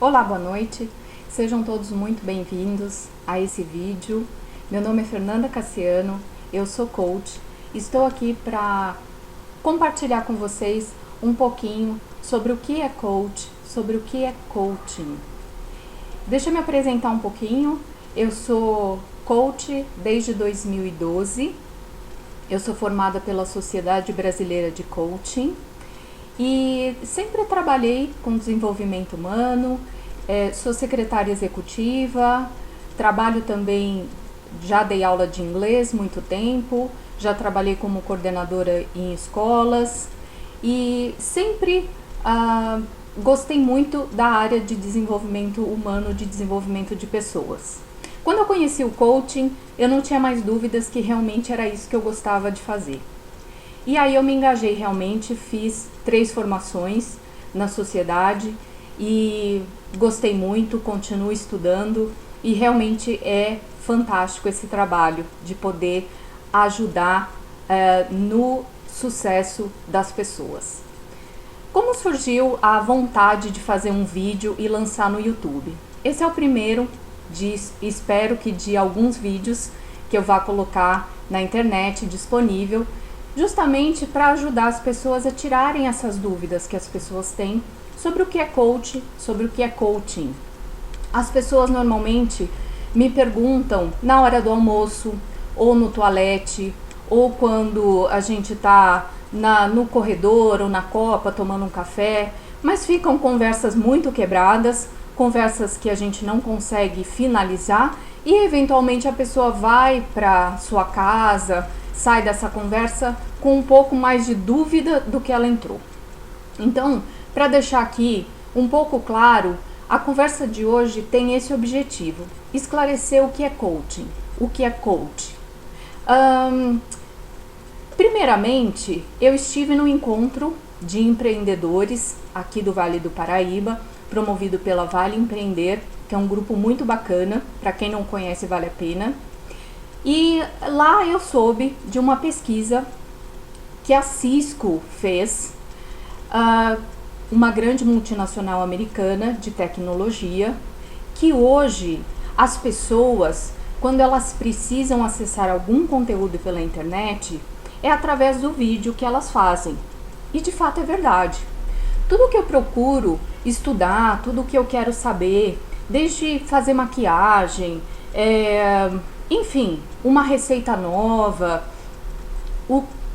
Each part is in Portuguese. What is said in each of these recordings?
Olá, boa noite. Sejam todos muito bem-vindos a esse vídeo. Meu nome é Fernanda Cassiano, eu sou coach. Estou aqui para compartilhar com vocês um pouquinho sobre o que é coach, sobre o que é coaching. Deixa eu me apresentar um pouquinho. Eu sou coach desde 2012. Eu sou formada pela Sociedade Brasileira de Coaching e sempre trabalhei com desenvolvimento humano, sou secretária executiva, trabalho também, já dei aula de inglês muito tempo, já trabalhei como coordenadora em escolas e sempre gostei muito da área de desenvolvimento humano, de desenvolvimento de pessoas. Quando eu conheci o coaching, eu não tinha mais dúvidas que realmente era isso que eu gostava de fazer. E aí eu me engajei realmente, fiz 3 formações na sociedade e gostei muito, continuo estudando e realmente é fantástico esse trabalho de poder ajudar no sucesso das pessoas. Como surgiu a vontade de fazer um vídeo e lançar no YouTube? Esse é o primeiro espero que de alguns vídeos que eu vá colocar na internet disponível, justamente para ajudar as pessoas a tirarem essas dúvidas que as pessoas têm sobre o que é coach, sobre o que é coaching. As pessoas normalmente me perguntam na hora do almoço, ou no toalete, ou quando a gente está no corredor ou na copa tomando um café, mas ficam conversas muito quebradas, conversas que a gente não consegue finalizar e eventualmente a pessoa vai para sua casa, sai dessa conversa com um pouco mais de dúvida do que ela entrou. Então, para deixar aqui um pouco claro, a conversa de hoje tem esse objetivo: esclarecer o que é coaching, o que é coach. Primeiramente, eu estive no encontro de empreendedores aqui do Vale do Paraíba, promovido pela Vale Empreender, que é um grupo muito bacana, para quem não conhece vale a pena. E lá eu soube de uma pesquisa que a Cisco fez, uma grande multinacional americana de tecnologia, que hoje as pessoas, quando elas precisam acessar algum conteúdo pela internet, é através do vídeo que elas fazem. E de fato é verdade. Tudo que eu procuro estudar, tudo que eu quero saber, desde fazer maquiagem, enfim, uma receita nova,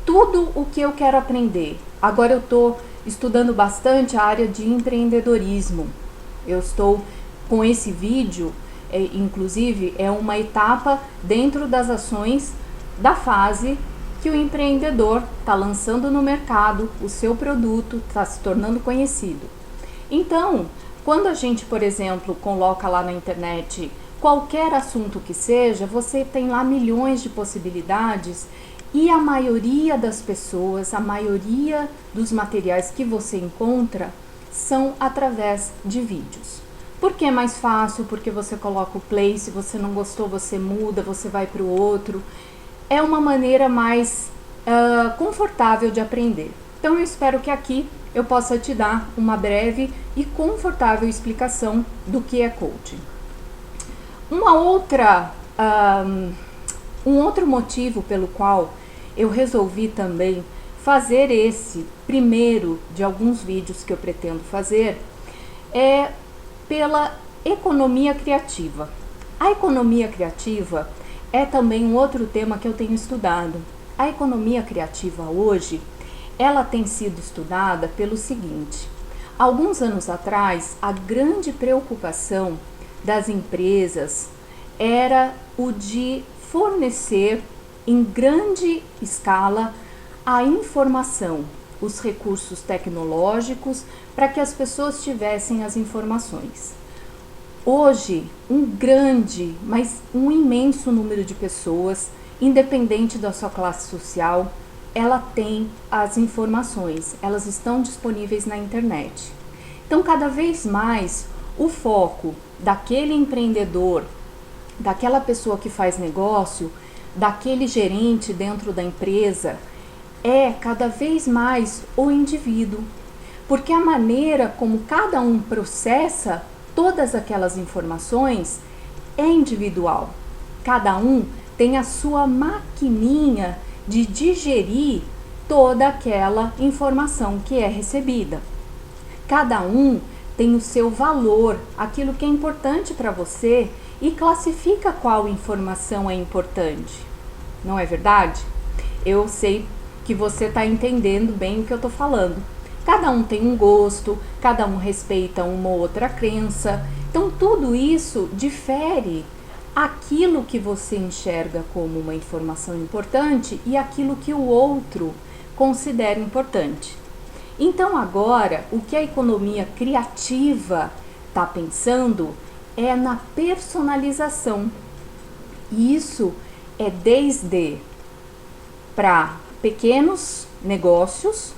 tudo o que eu quero aprender. Agora eu estou estudando bastante a área de empreendedorismo. Eu estou com esse vídeo, inclusive é uma etapa dentro das ações da fase que o empreendedor está lançando no mercado o seu produto, está se tornando conhecido. Então, quando a gente, por exemplo, coloca lá na internet qualquer assunto que seja, você tem lá milhões de possibilidades e a maioria das pessoas, a maioria dos materiais que você encontra são através de vídeos. Porque é mais fácil, porque você coloca o play, se você não gostou você muda, você vai para o outro. É uma maneira mais confortável de aprender. Então eu espero que aqui eu possa te dar uma breve e confortável explicação do que é coaching. Um outro motivo pelo qual eu resolvi também fazer esse primeiro de alguns vídeos que eu pretendo fazer é pela economia criativa. A economia criativa é também um outro tema que eu tenho estudado. A economia criativa hoje, ela tem sido estudada pelo seguinte: alguns anos atrás, a grande preocupação das empresas era o de fornecer em grande escala a informação, os recursos tecnológicos para que as pessoas tivessem as informações. Hoje, um grande, mas um imenso número de pessoas, independente da sua classe social, ela tem as informações, elas estão disponíveis na internet. Então, cada vez mais, o foco daquele empreendedor, daquela pessoa que faz negócio, daquele gerente dentro da empresa, é cada vez mais o indivíduo. Porque a maneira como cada um processa todas aquelas informações é individual. Cada um tem a sua maquininha de digerir toda aquela informação que é recebida. Cada um tem o seu valor, aquilo que é importante para você, e classifica qual informação é importante. Não é verdade? Eu sei que você está entendendo bem o que eu estou falando. Cada um tem um gosto, cada um respeita uma outra crença. Então tudo isso difere aquilo que você enxerga como uma informação importante e aquilo que o outro considera importante. Então agora, o que a economia criativa está pensando é na personalização. Isso é desde para pequenos negócios,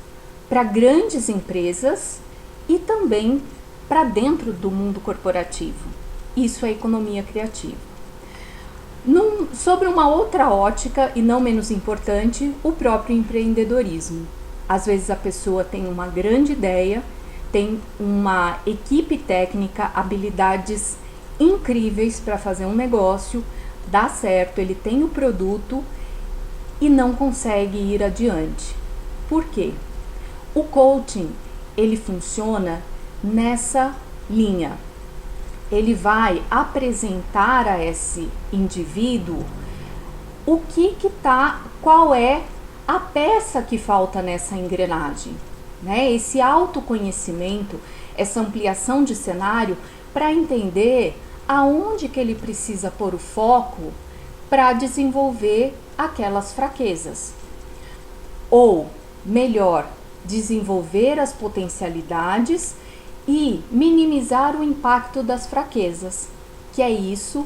para grandes empresas e também para dentro do mundo corporativo. Isso é economia criativa. Sobre uma outra ótica, e não menos importante, o próprio empreendedorismo. Às vezes a pessoa tem uma grande ideia, tem uma equipe técnica, habilidades incríveis para fazer um negócio, dá certo, ele tem o produto e não consegue ir adiante. Por quê? O coaching, ele funciona nessa linha. Ele vai apresentar a esse indivíduo qual é a peça que falta nessa engrenagem, né? Esse autoconhecimento, essa ampliação de cenário para entender aonde que ele precisa pôr o foco para desenvolver aquelas fraquezas. Ou, melhor, desenvolver as potencialidades e minimizar o impacto das fraquezas, que é isso,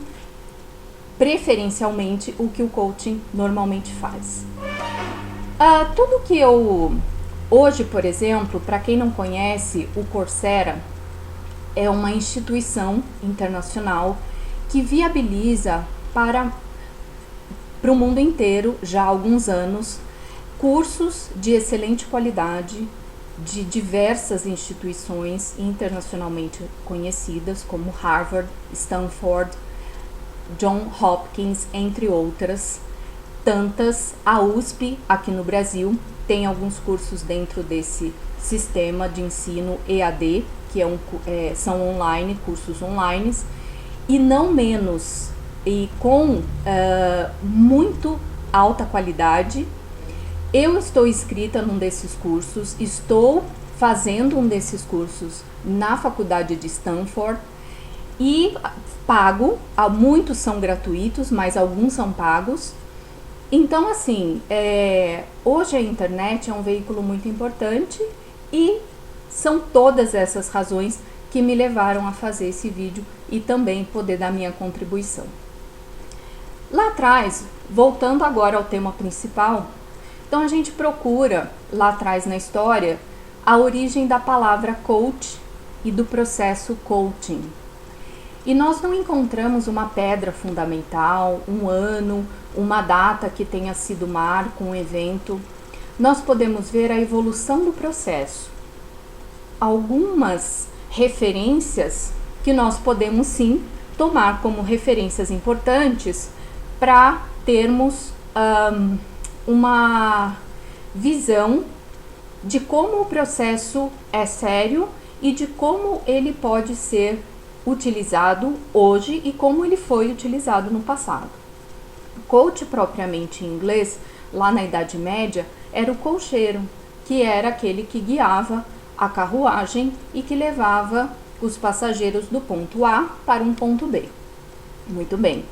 preferencialmente, o que o coaching normalmente faz. Tudo que hoje, por exemplo, para quem não conhece, o Coursera é uma instituição internacional que viabiliza para o mundo inteiro, já há alguns anos, cursos de excelente qualidade de diversas instituições internacionalmente conhecidas, como Harvard, Stanford, Johns Hopkins, entre outras tantas. A USP, aqui no Brasil, tem alguns cursos dentro desse sistema de ensino EAD, que são online, cursos online, e não menos, e com muito alta qualidade. Eu estou inscrita num desses cursos, estou fazendo um desses cursos na faculdade de Stanford e pago, muitos são gratuitos, mas alguns são pagos. Então, assim, hoje a internet é um veículo muito importante e são todas essas razões que me levaram a fazer esse vídeo e também poder dar minha contribuição. Lá atrás, voltando agora ao tema principal, então a gente procura lá atrás na história a origem da palavra coach e do processo coaching. E nós não encontramos uma pedra fundamental, um ano, uma data que tenha sido marco, um evento. Nós podemos ver a evolução do processo. Algumas referências que nós podemos sim tomar como referências importantes para termos uma visão de como o processo é sério e de como ele pode ser utilizado hoje e como ele foi utilizado no passado. Coach, propriamente em inglês, lá na Idade Média, era o cocheiro, que era aquele que guiava a carruagem e que levava os passageiros do ponto A para um ponto B. Muito bem.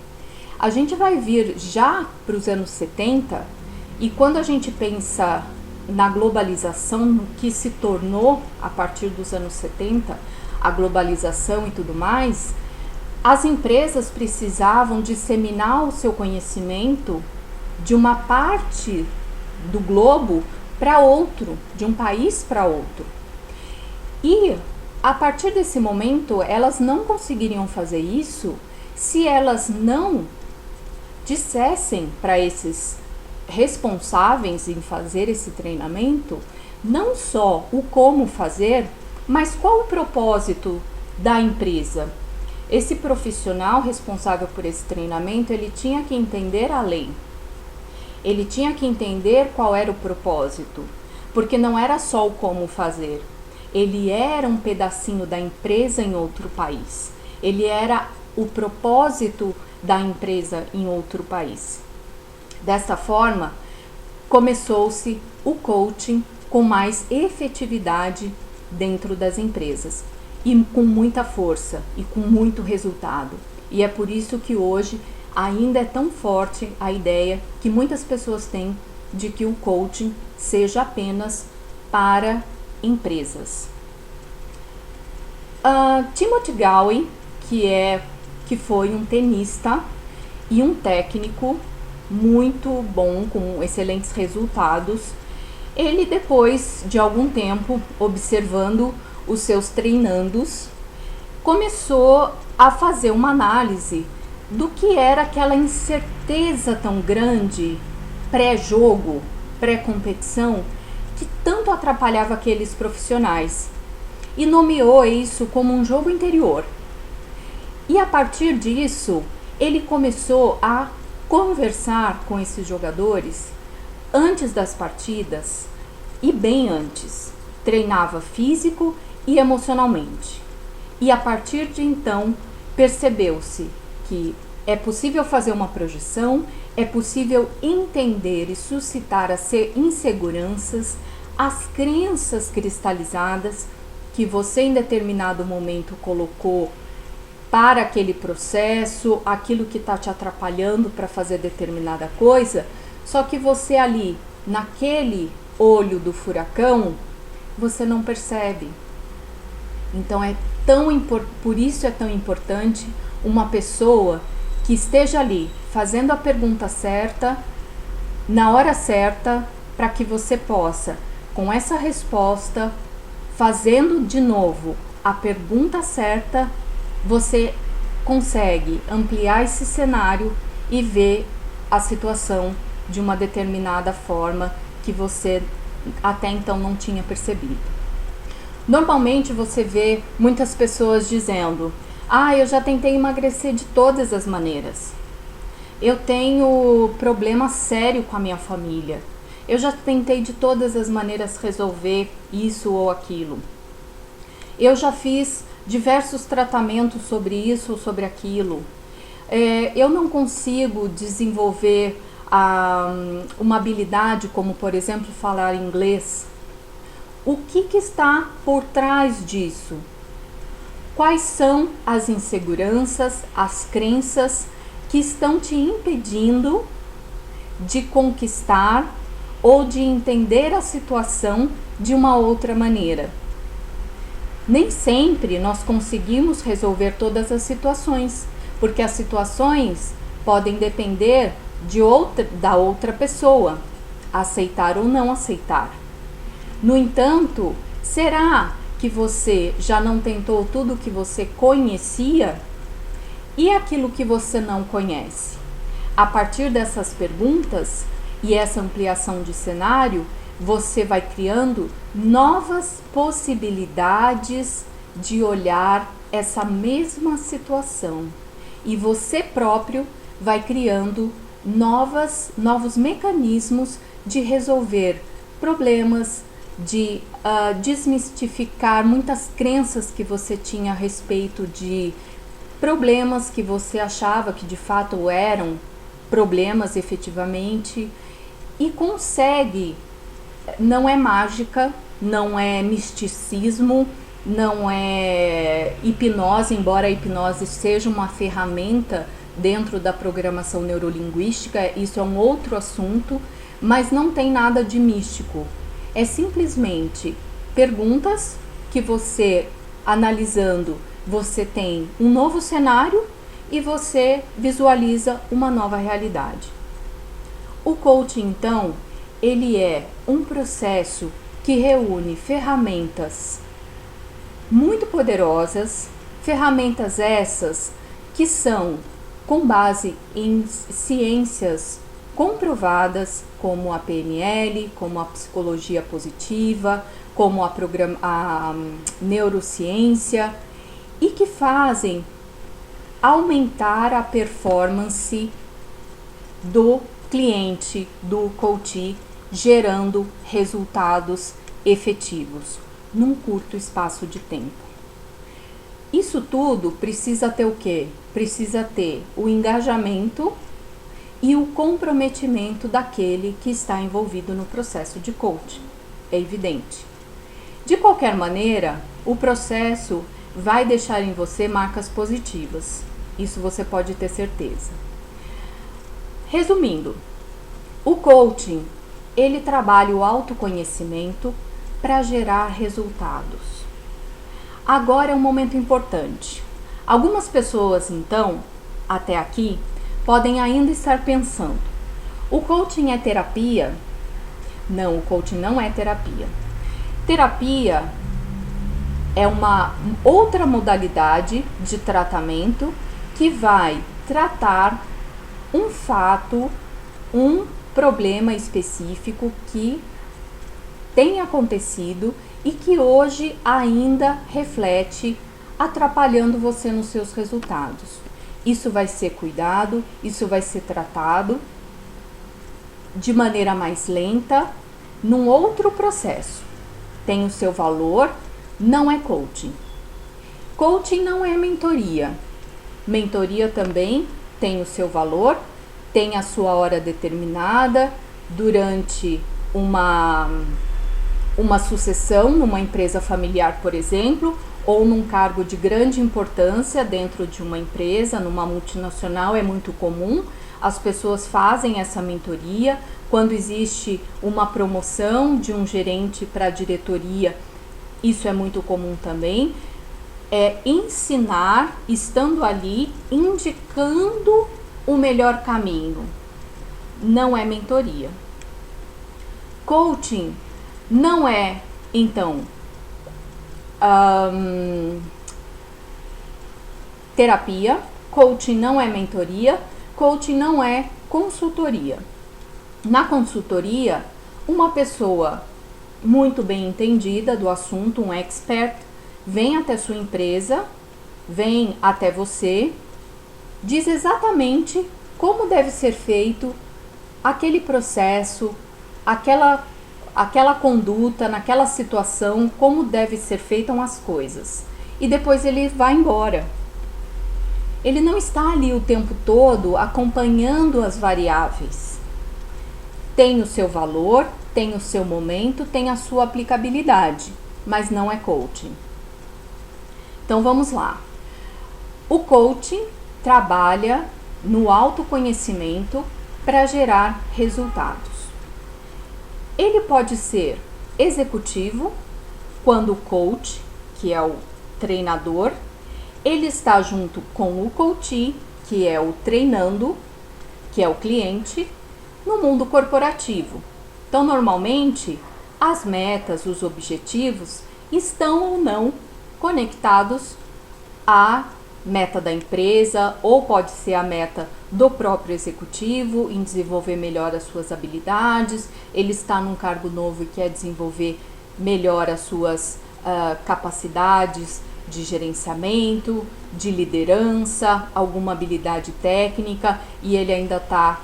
A gente vai vir já para os anos 70, e quando a gente pensa na globalização, no que se tornou a partir dos anos 70, a globalização e tudo mais, as empresas precisavam disseminar o seu conhecimento de uma parte do globo para outro, de um país para outro. E a partir desse momento, elas não conseguiriam fazer isso se elas não dissessem para esses responsáveis em fazer esse treinamento, não só o como fazer, mas qual o propósito da empresa. Esse profissional responsável por esse treinamento, ele tinha que entender a lei. Ele tinha que entender qual era o propósito, porque não era só o como fazer. Ele era um pedacinho da empresa em outro país. Ele era o propósito da empresa em outro país. Dessa forma, começou-se o coaching com mais efetividade dentro das empresas e com muita força e com muito resultado. E é por isso que hoje ainda é tão forte a ideia que muitas pessoas têm de que o coaching seja apenas para empresas. Timothy Galway, que foi um tenista e um técnico muito bom, com excelentes resultados, ele, depois de algum tempo observando os seus treinandos, começou a fazer uma análise do que era aquela incerteza tão grande pré-jogo, pré-competição, que tanto atrapalhava aqueles profissionais, e nomeou isso como um jogo interior. E a partir disso, ele começou a conversar com esses jogadores antes das partidas e bem antes. Treinava físico e emocionalmente. E a partir de então, percebeu-se que é possível fazer uma projeção, é possível entender e suscitar as inseguranças, as crenças cristalizadas que você em determinado momento colocou para aquele processo, aquilo que está te atrapalhando para fazer determinada coisa, só que você ali, naquele olho do furacão, você não percebe. Então por isso é tão importante uma pessoa que esteja ali fazendo a pergunta certa, na hora certa, para que você possa, com essa resposta, fazendo de novo a pergunta certa, você consegue ampliar esse cenário e ver a situação de uma determinada forma que você até então não tinha percebido. Normalmente você vê muitas pessoas dizendo: eu já tentei emagrecer de todas as maneiras. Eu tenho problema sério com a minha família. Eu já tentei de todas as maneiras resolver isso ou aquilo. Eu já fiz diversos tratamentos sobre isso ou sobre aquilo. Eu não consigo desenvolver uma habilidade como, por exemplo, falar inglês. O que está por trás disso? Quais são as inseguranças, as crenças que estão te impedindo de conquistar ou de entender a situação de uma outra maneira? Nem sempre nós conseguimos resolver todas as situações, porque as situações podem depender da outra pessoa, aceitar ou não aceitar. No entanto, será que você já não tentou tudo que você conhecia? E aquilo que você não conhece? A partir dessas perguntas e essa ampliação de cenário, você vai criando novas possibilidades de olhar essa mesma situação. E você próprio vai criando novos mecanismos de resolver problemas, de desmistificar muitas crenças que você tinha a respeito de problemas que você achava que de fato eram problemas efetivamente, e consegue. Não é mágica, não é misticismo, não é hipnose, embora a hipnose seja uma ferramenta dentro da programação neurolinguística, isso é um outro assunto, mas não tem nada de místico. É simplesmente perguntas que você, analisando, você tem um novo cenário e você visualiza uma nova realidade. O coaching, então, ele é um processo que reúne ferramentas muito poderosas, ferramentas essas que são com base em ciências comprovadas, como a PNL, como a psicologia positiva, como a neurociência, e que fazem aumentar a performance do cliente, do coach, gerando resultados efetivos num curto espaço de tempo. Isso tudo precisa ter o quê? Precisa ter o engajamento e o comprometimento daquele que está envolvido no processo de coaching. É evidente. De qualquer maneira, o processo vai deixar em você marcas positivas. Isso você pode ter certeza. Resumindo, o coaching, ele trabalha o autoconhecimento para gerar resultados. Agora é um momento importante. Algumas pessoas, então, até aqui, podem ainda estar pensando: o coaching é terapia? Não, o coaching não é terapia. Terapia é uma outra modalidade de tratamento que vai tratar um fato, um problema específico que tem acontecido e que hoje ainda reflete, atrapalhando você nos seus resultados. Isso vai ser cuidado, isso vai ser tratado de maneira mais lenta, num outro processo. Tem o seu valor, não é coaching. Coaching não é mentoria. Mentoria também tem o seu valor, tem a sua hora determinada durante uma sucessão numa empresa familiar, por exemplo, ou num cargo de grande importância dentro de uma empresa, numa multinacional. É muito comum, as pessoas fazem essa mentoria. Quando existe uma promoção de um gerente para a diretoria, isso é muito comum também. É ensinar, estando ali, indicando o melhor caminho. Não é mentoria. Coaching não é, então, terapia. Coaching não é mentoria. Coaching não é consultoria. Na consultoria, uma pessoa muito bem entendida do assunto, um expert, vem até sua empresa, vem até você, diz exatamente como deve ser feito aquele processo, aquela conduta, naquela situação, como deve ser feitas as coisas. E depois ele vai embora. Ele não está ali o tempo todo acompanhando as variáveis. Tem o seu valor, tem o seu momento, tem a sua aplicabilidade, mas não é coaching. Então vamos lá. O coaching trabalha no autoconhecimento para gerar resultados. Ele pode ser executivo, quando o coach, que é o treinador, ele está junto com o coachee, que é o treinando, que é o cliente, no mundo corporativo. Então, normalmente, as metas, os objetivos estão ou não conectados à meta da empresa, ou pode ser a meta do próprio executivo em desenvolver melhor as suas habilidades. Ele está num cargo novo e quer desenvolver melhor as suas capacidades de gerenciamento, de liderança, alguma habilidade técnica, e ele ainda está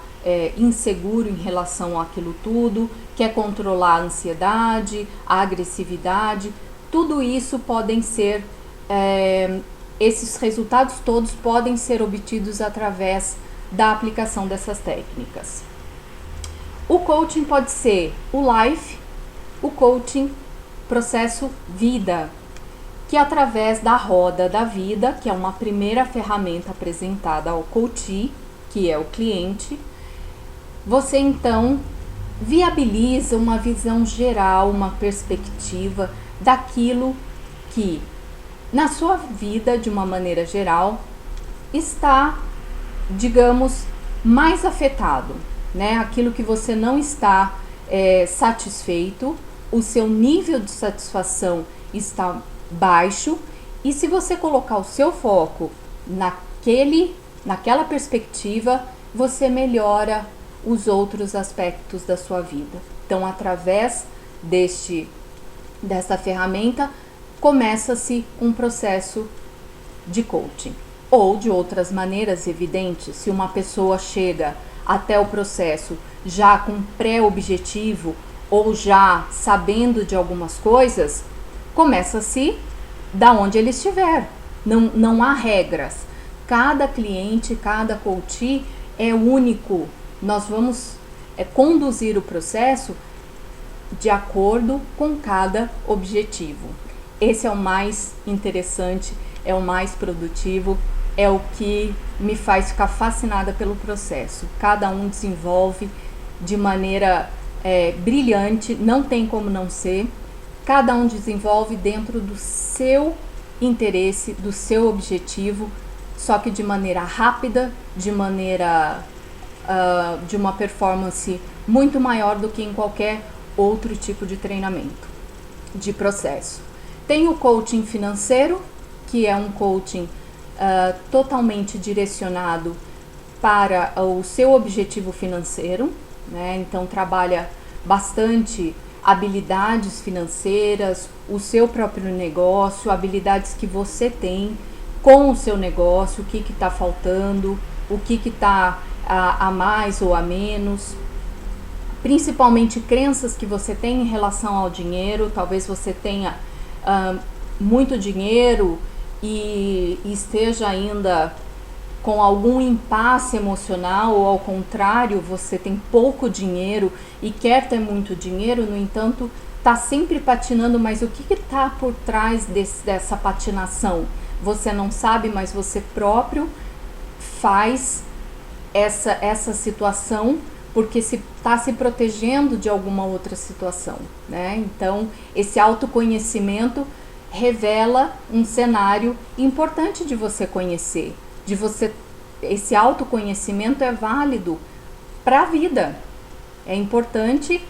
inseguro em relação àquilo tudo, quer controlar a ansiedade, a agressividade. Tudo isso podem ser, esses resultados todos podem ser obtidos através da aplicação dessas técnicas. O coaching pode ser o life, o coaching processo vida, que através da roda da vida, que é uma primeira ferramenta apresentada ao coachee, que é o cliente, você então viabiliza uma visão geral, uma perspectiva daquilo que na sua vida, de uma maneira geral, está, digamos, mais afetado, né? Aquilo que você não está satisfeito, o seu nível de satisfação está baixo, e se você colocar o seu foco naquela perspectiva, você melhora os outros aspectos da sua vida. Então, através dessa ferramenta, começa-se um processo de coaching. Ou de outras maneiras evidentes, se uma pessoa chega até o processo já com pré-objetivo ou já sabendo de algumas coisas, começa-se da onde ele estiver. Não há regras. Cada cliente, cada coach é único. Nós vamos conduzir o processo de acordo com cada objetivo. Esse é o mais interessante, é o mais produtivo, é o que me faz ficar fascinada pelo processo. Cada um desenvolve de maneira brilhante, não tem como não ser. Cada um desenvolve dentro do seu interesse, do seu objetivo, só que de maneira rápida, de maneira de uma performance muito maior do que em qualquer outro tipo de treinamento, de processo. Tem o coaching financeiro, que é um coaching totalmente direcionado para o seu objetivo financeiro, né? Então trabalha bastante habilidades financeiras, o seu próprio negócio, habilidades que você tem com o seu negócio, o que está faltando, o que está a mais ou a menos, principalmente crenças que você tem em relação ao dinheiro. Talvez você tenha muito dinheiro e esteja ainda com algum impasse emocional, ou ao contrário, você tem pouco dinheiro e quer ter muito dinheiro, no entanto, está sempre patinando. Mas o que está por trás dessa patinação? Você não sabe, mas você próprio faz essa situação porque está se protegendo de alguma outra situação, né? Então, esse autoconhecimento revela um cenário importante de você conhecer, esse autoconhecimento é válido para a vida. É importante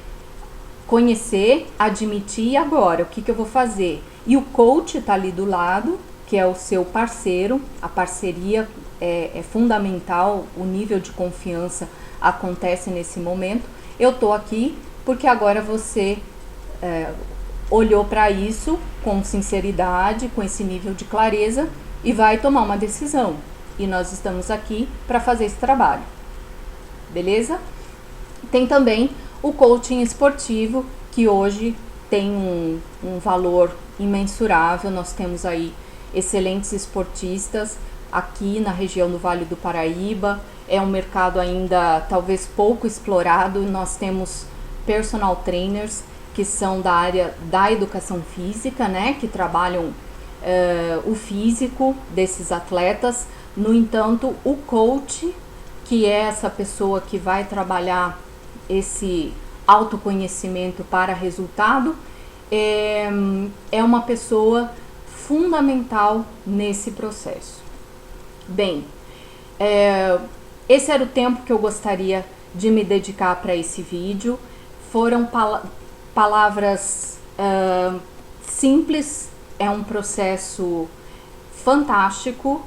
conhecer, admitir agora o que eu vou fazer. E o coach está ali do lado, que é o seu parceiro. A parceria é fundamental, o nível de confiança acontece nesse momento. Eu tô aqui porque agora você olhou para isso com sinceridade, com esse nível de clareza e vai tomar uma decisão. E nós estamos aqui para fazer esse trabalho, beleza? Tem também o coaching esportivo, que hoje tem um valor imensurável. Nós temos aí excelentes esportistas aqui na região do Vale do Paraíba. É um mercado ainda talvez pouco explorado. Nós temos personal trainers que são da área da educação física, né, que trabalham o físico desses atletas. No entanto, o coach, que é essa pessoa que vai trabalhar esse autoconhecimento para resultado, é uma pessoa fundamental nesse processo. Bem, esse era o tempo que eu gostaria de me dedicar para esse vídeo. Foram palavras simples, é um processo fantástico.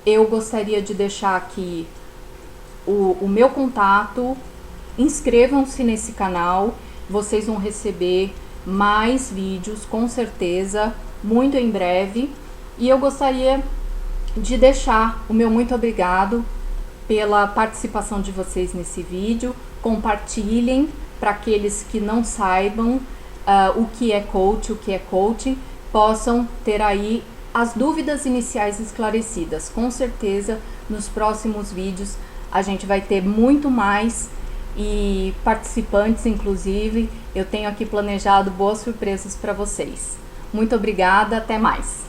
Eu gostaria de deixar aqui o meu contato. Inscrevam-se nesse canal, vocês vão receber mais vídeos com certeza, muito em breve. E eu gostaria de deixar o meu muito obrigado pela participação de vocês nesse vídeo. Compartilhem para aqueles que não saibam o que é coach, o que é coaching, possam ter aí as dúvidas iniciais esclarecidas. Com certeza, nos próximos vídeos a gente vai ter muito mais e participantes, inclusive. Eu tenho aqui planejado boas surpresas para vocês. Muito obrigada, até mais!